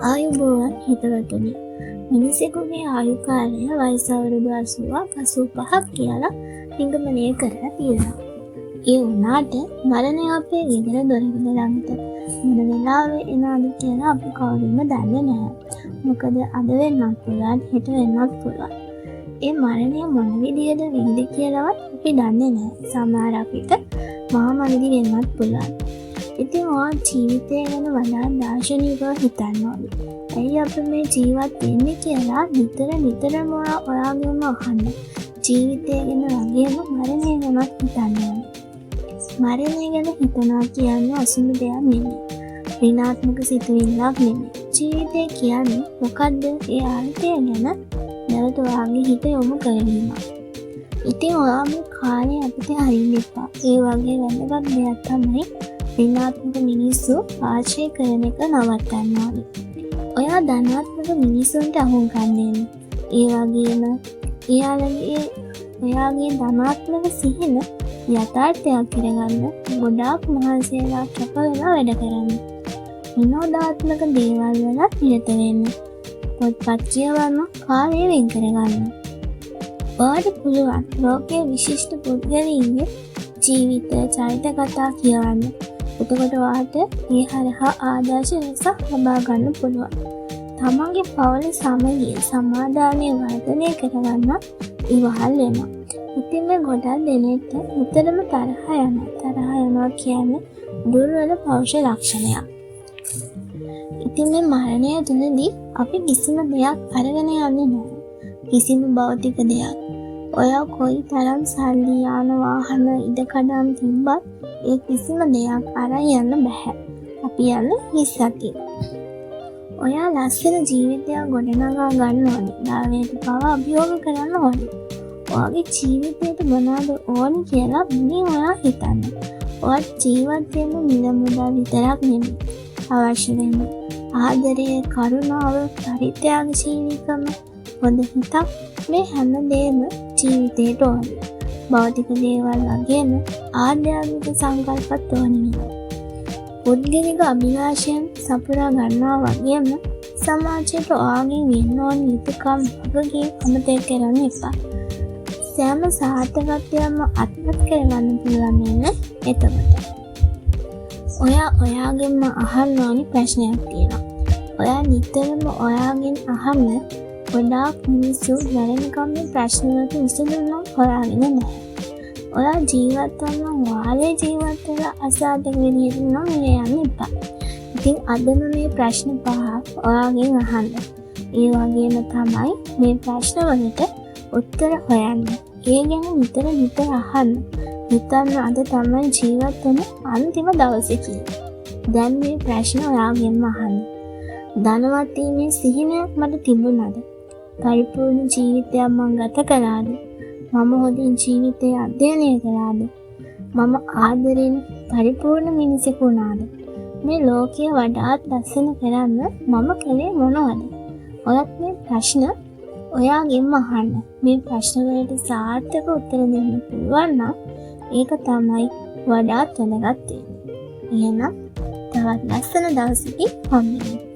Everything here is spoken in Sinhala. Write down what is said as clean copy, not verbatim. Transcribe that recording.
ආයුබෝවන් හිතවතුනි. මිනිසෙකුගේ ආයු කාලය වයස අවුරුදු 80ක් 85ක් කියලා නිගමනය කරලා තියෙනවා. ඒ වුණාට මරණය අපේ ගෙදර දොරකඩ ළඟට මොන වෙලාවෙ එනවද කියලා අපි කවුරුම දන්නේ නැහැ. මොකද අද වෙන්නත් පුළුවන්, හෙට වෙන්නත් පුළුවන්. ඒ මරණය මොන විදිහද වෙයිද කියලාවත් අපි දන්නේ නැහැ. සමහර අපිට මහා මනිදි වෙන්නත් පුළුවන්. ඉතින් ඔයා ජීවිතය ගැන වඩා දාර්ශනිකව හිතන්න ඕනේ. ඇයි අපි මේ ජීවත් වෙන්නේ කියලා නිතරම ඔයාගෙන්ම අහන්න. ජීවිතය ගැන වගේම මරණය ගැනත් හිතන්න ඕනේ. මරණය ගැන හිතනවා කියන්නේ අසුබ දෙයක් නෙමෙයි. ඍණාත්මක සිතුවිල්ලක් නෙමෙයි. ජීවිතය කියන්නේ මොකද්ද? ඒ අර්ථය ගැන නැවත ඔයාගේ හිත යොමු කරගන්න. ඉතින් ඔයා මේ කාලේ අපිට හරින්න එපා. ඒ වගේ වැදගත් දෙයක් තමයි ඍණාත්මක මිනිස්සු ආශ්‍රය කරන එක නවත්තන්න ඕනේ. ඔයා ධනාත්මක මිනිස්සුන්ට අහුම් ගන්න. ඒ වගේම ඔයාගේ ධනාත්මක සිහින යථාර්ථයක් කරගන්න ගොඩාක් මහන්සියලා කැප වෙලා වැඩ කරන්න. විනෝදාත්මක දේවල් වල නිරත වෙන්න. පොත්පත් කියවන්න කාලය වෙන් කරගන්න. ඔයාට පුළුවන් ලෝකයේ විශිෂ්ට පුද්ගලයින්ගේ ජීවිත චරිත කතා කියවන්න. එතකොට ඔයාට මේ හරහා ආදර්ශ රසක් ලබා ගන්න පුළුවන්. තමන්ගේ පවුල සමගිය සමාදානය වර්ධනය කරගන්න ඉවහල් වෙනවා. ඉතින් මේ ගොඩක් දෙනෙක්ට නිතරම තරහ යනවා කියන්නේ දුර්වල පෞරුෂ ලක්ෂණයක්. ඉතින් මේ මරණය තුනදී අපි කිසිම දෙයක් අරගෙන යන්නේ නැහැ. කිසිම භෞතික දෙයක්. ඔයා කොයි තරම් සල්ලි යාන වාහන ඉඩකඩම් තිබ්බත් ඒ කිසිම දෙයක් අරන් යන්න බෑ. අපි යන්නේ හිස්සකින්. ඔයා ලස්සන ජීවිතයක් ගොඩනගා ගන්න ඕනේ. දානයට පවා අභියෝග කරන්න ඕනේ. ඔයාගේ ජීවිතයට මොනවද ඕනේ කියලා මුලින් ඔයා හිතන්න. ඔයාට ජීවත් වෙන්න මිල මුදල් විතරක් නෙමෙයි අවශ්‍ය වෙන්නේ. ආදරය, කරුණාව, පරිත්‍යාගශීලීකම, හොඳ හිතක්, මේ හැම දෙයක්ම ජීවිතයට ඕනේ. භෞතික දේවල් වගේම ආධ්‍යාත්මික සංකල්පත් ඕනේ වෙනවා. පුද්ගලික අභිලාෂයන් සපුරා ගන්නවා වගේම සමාජයට ඔයාගෙන් වෙන්න ඕන යුතුකම් වගකීම් අමතක කරන්න එපා. සෑම සාර්ථකත්වයක්ම අත්පත් කරගන්න පුළුවන් වෙන එතකොට. ඔයාගෙන්ම අහන්න ඕනි ප්‍රශ්නයක් තියෙනවා. ඔයා නිතරම ඔයාගෙන් අහන්න ගොඩාක් මිනිස්සු මරණකම් මේ ප්‍රශ්න වලට විසඳුම් හොයාගෙන නැහැ. ඔයා ජීවත් වන්න වාලේ ජීවත් වෙලා අසාධක විදිහට නම් යන්න එපා. ඉතින් අදම මේ ප්‍රශ්න පහ ඔයාගෙන් අහන්න. ඒ වගේම තමයි මේ ප්‍රශ්න වලට උත්තර හොයන්න. ඒ ගැන නිතර අහන්න. හිතන්න අද තමයි ජීවත් වෙන අන්තිම දවසේ කියලා. දැන් මේ ප්‍රශ්න ඔයාගෙන්ම අහන්න. ධනවත් වීමේ සිහිනයක් මට තිබුණාද? පරිපූර්ණ ජීවිතයක් මම ගත කළාද? මම හොඳින් ජීවිතය අධ්‍යයනය කළාද? මම ආදරෙන් පරිපූර්ණ මිනිසෙකු වුණාද? මේ ලෝකය වඩාත් ලස්සන කරන්න මම කළේ මොනවද? ඔයත් මේ ප්‍රශ්න ඔයාගෙන්ම අහන්න. මේ ප්‍රශ්න වලට සාර්ථක උත්තර දෙන්න පුළුවන් නම් ඒක තමයි වඩාත් වැදගත් වෙන්නේ. එහෙනම් තවත් ලස්සන දවසකින් හම්බෙමු.